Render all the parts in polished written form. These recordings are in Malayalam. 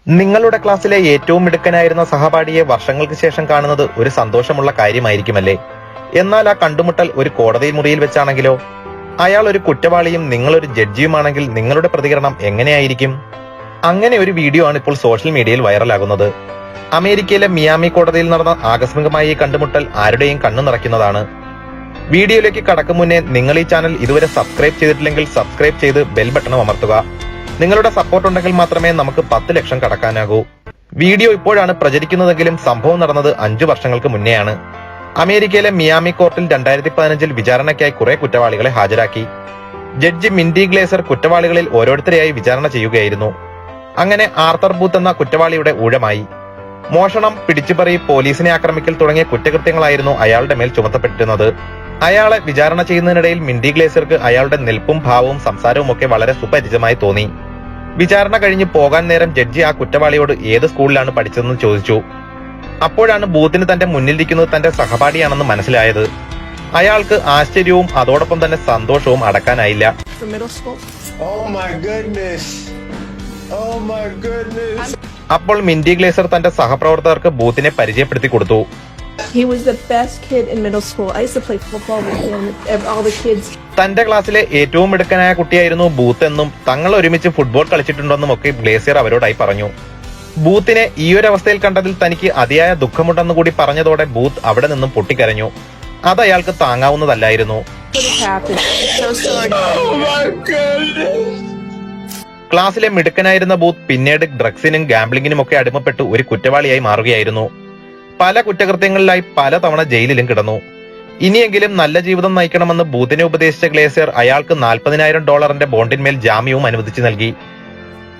നിങ്ങളുടെ ക്ലാസ്സിലെ ഏറ്റവും മിടുക്കനായിരുന്ന സഹപാഠിയെ വർഷങ്ങൾക്ക് ശേഷം കാണുന്നത് ഒരു സന്തോഷമുള്ള കാര്യമായിരിക്കുമല്ലേ? എന്നാൽ ആ കണ്ടുമുട്ടൽ ഒരു കോടതി മുറിയിൽ വെച്ചാണെങ്കിലോ? അയാൾ ഒരു കുറ്റവാളിയും നിങ്ങളൊരു ജഡ്ജിയുമാണെങ്കിൽ നിങ്ങളുടെ പ്രതികരണം എങ്ങനെയായിരിക്കും? അങ്ങനെ ഒരു വീഡിയോ ആണ് ഇപ്പോൾ സോഷ്യൽ മീഡിയയിൽ വൈറലാകുന്നത്. അമേരിക്കയിലെ മിയാമി കോടതിയിൽ നടന്ന ആകസ്മികമായ ഈ കണ്ടുമുട്ടൽ ആരുടെയും കണ്ണു നിറയ്ക്കുന്നതാണ്. വീഡിയോയിലേക്ക് കടക്കും മുന്നേ നിങ്ങൾ ഈ ചാനൽ ഇതുവരെ സബ്സ്ക്രൈബ് ചെയ്തിട്ടില്ലെങ്കിൽ സബ്സ്ക്രൈബ് ചെയ്ത് ബെൽ ബട്ടൺ അമർത്തുക. നിങ്ങളുടെ സപ്പോർട്ട് ഉണ്ടെങ്കിൽ മാത്രമേ നമുക്ക് 10 ലക്ഷം കടക്കാനാകൂ. വീഡിയോ ഇപ്പോഴാണ് പ്രചരിക്കുന്നതെങ്കിലും സംഭവം നടന്നത് 5 വർഷങ്ങൾക്ക് മുന്നെയാണ്. അമേരിക്കയിലെ മിയാമി കോർട്ടിൽ 2015 വിചാരണയ്ക്കായി കുറെ കുറ്റവാളികളെ ഹാജരാക്കി. ജഡ്ജി മിൻഡി ഗ്ലേസർ കുറ്റവാളികളിൽ ഓരോരുത്തരെയായി വിചാരണ ചെയ്യുകയായിരുന്നു. അങ്ങനെ ആർത്തർ ബൂത്ത് എന്ന കുറ്റവാളിയുടെ ഊഴമായി. മോഷണം, പിടിച്ചുപറി, പോലീസിനെ ആക്രമിക്കൽ തുടങ്ങിയ കുറ്റകൃത്യങ്ങളായിരുന്നു അയാളുടെ മേൽ ചുമത്തപ്പെട്ടിരുന്നത്. അയാളെ വിചാരണ ചെയ്യുന്നതിനിടയിൽ മിൻഡി ഗ്ലേസർക്ക് അയാളുടെ നിൽപ്പും ഭാവവും സംസാരവും ഒക്കെ വളരെ സുപരിചിതമായി തോന്നി. വിചാരണ കഴിഞ്ഞ് പോകാൻ നേരം ജഡ്ജി ആ കുറ്റവാളിയോട് ഏത് സ്കൂളിലാണ് പഠിച്ചതെന്ന് ചോദിച്ചു. അപ്പോഴാണ് ബൂത്തിന് തന്റെ മുന്നിലിരിക്കുന്നത് തന്റെ സഹപാഠിയാണെന്ന് മനസ്സിലായത്. അയാൾക്ക് ആശ്ചര്യവും അതോടൊപ്പം തന്നെ സന്തോഷവും അടക്കാനായില്ല. അപ്പോൾ മിൻഡി ഗ്ലേസർ തന്റെ സഹപ്രവർത്തകർക്ക് ബൂത്തിനെ പരിചയപ്പെടുത്തി കൊടുത്തു. He was the best kid in middle school. I used to play football with him, all the kids. തന്റെ ക്ലാസ്സിലെ ഏറ്റവും മിടുക്കനായ കുട്ടിയായിരുന്നു ബൂത്ത് എന്നും തങ്ങൾ ഒരുമിച്ച് ഫുട്ബോൾ കളിച്ചിട്ടുണ്ടെന്നും ഒക്കെ ഗ്ലേസിയർ അവരോടായി പറഞ്ഞു. ബൂത്തിനെ ഈ ഒരു അവസ്ഥയിൽ കണ്ടതിൽ തനിക്ക് അതിയായ ദുഃഖമുണ്ടെന്ന് കൂടി പറഞ്ഞതോടെ ബൂത്ത് അവിടെ നിന്നും പൊട്ടിക്കരഞ്ഞു. അത് അയാൾക്ക് താങ്ങാവുന്നതല്ലായിരുന്നു. ക്ലാസ്സിലെ മിടുക്കനായിരുന്ന ബൂത്ത് പിന്നീട് ഡ്രഗ്സിനും ഗാംബ്ലിങ്ങിനും ഒക്കെ അടിമപ്പെട്ട് ഒരു കുറ്റവാളിയായി മാറുകയായിരുന്നു. പല കുറ്റകൃത്യങ്ങളിലായി പലതവണ ജയിലിലും കിടന്നു. ഇനിയെങ്കിലും നല്ല ജീവിതം നയിക്കണമെന്ന് ബൂത്തിനെ ഉപദേശിച്ച ഗ്ലേസിയർ അയാൾക്ക് $40,000 ബോണ്ടിന്മേൽ ജാമ്യവും അനുവദിച്ചു നൽകി.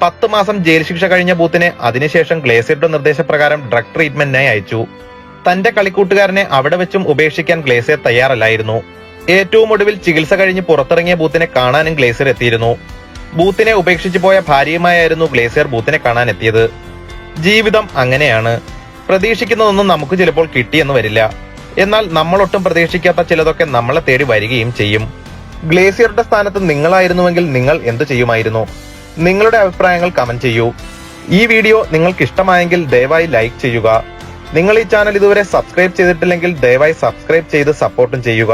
10 മാസം ജയിൽ ശിക്ഷ കഴിഞ്ഞ ബൂത്തിനെ അതിനുശേഷം ഗ്ലേസിയറുടെ നിർദ്ദേശപ്രകാരം ഡ്രഗ് ട്രീറ്റ്മെന്റിനായി അയച്ചു. തന്റെ കളിക്കൂട്ടുകാരനെ അവിടെ വെച്ചും ഉപേക്ഷിക്കാൻ ഗ്ലേസിയർ തയ്യാറല്ലായിരുന്നു. ഏറ്റവും ഒടുവിൽ ചികിത്സ കഴിഞ്ഞ് പുറത്തിറങ്ങിയ ബൂത്തിനെ കാണാനും ഗ്ലേസിയർ എത്തിയിരുന്നു. ബൂത്തിനെ ഉപേക്ഷിച്ചു പോയ ഭാര്യയുമായിരുന്നു ഗ്ലേസിയർ ബൂത്തിനെ കാണാൻ എത്തിയത്. ജീവിതം അങ്ങനെയാണ്. പ്രതീക്ഷിക്കുന്നതൊന്നും നമുക്ക് ചിലപ്പോൾ കിട്ടിയെന്ന് വരില്ല. എന്നാൽ നമ്മളൊട്ടും പ്രതീക്ഷിക്കാത്ത ചിലതൊക്കെ നമ്മളെ തേടി വരികയും ചെയ്യും. ഗ്ലേസിയറുടെ സ്ഥാനത്ത് നിങ്ങളായിരുന്നുവെങ്കിൽ നിങ്ങൾ എന്ത് ചെയ്യുമായിരുന്നു? നിങ്ങളുടെ അഭിപ്രായങ്ങൾ കമന്റ് ചെയ്യൂ. ഈ വീഡിയോ നിങ്ങൾക്ക് ഇഷ്ടമായെങ്കിൽ ദയവായി ലൈക്ക് ചെയ്യുക. നിങ്ങൾ ഈ ചാനൽ ഇതുവരെ സബ്സ്ക്രൈബ് ചെയ്തിട്ടില്ലെങ്കിൽ ദയവായി സബ്സ്ക്രൈബ് ചെയ്ത് സപ്പോർട്ടും ചെയ്യുക.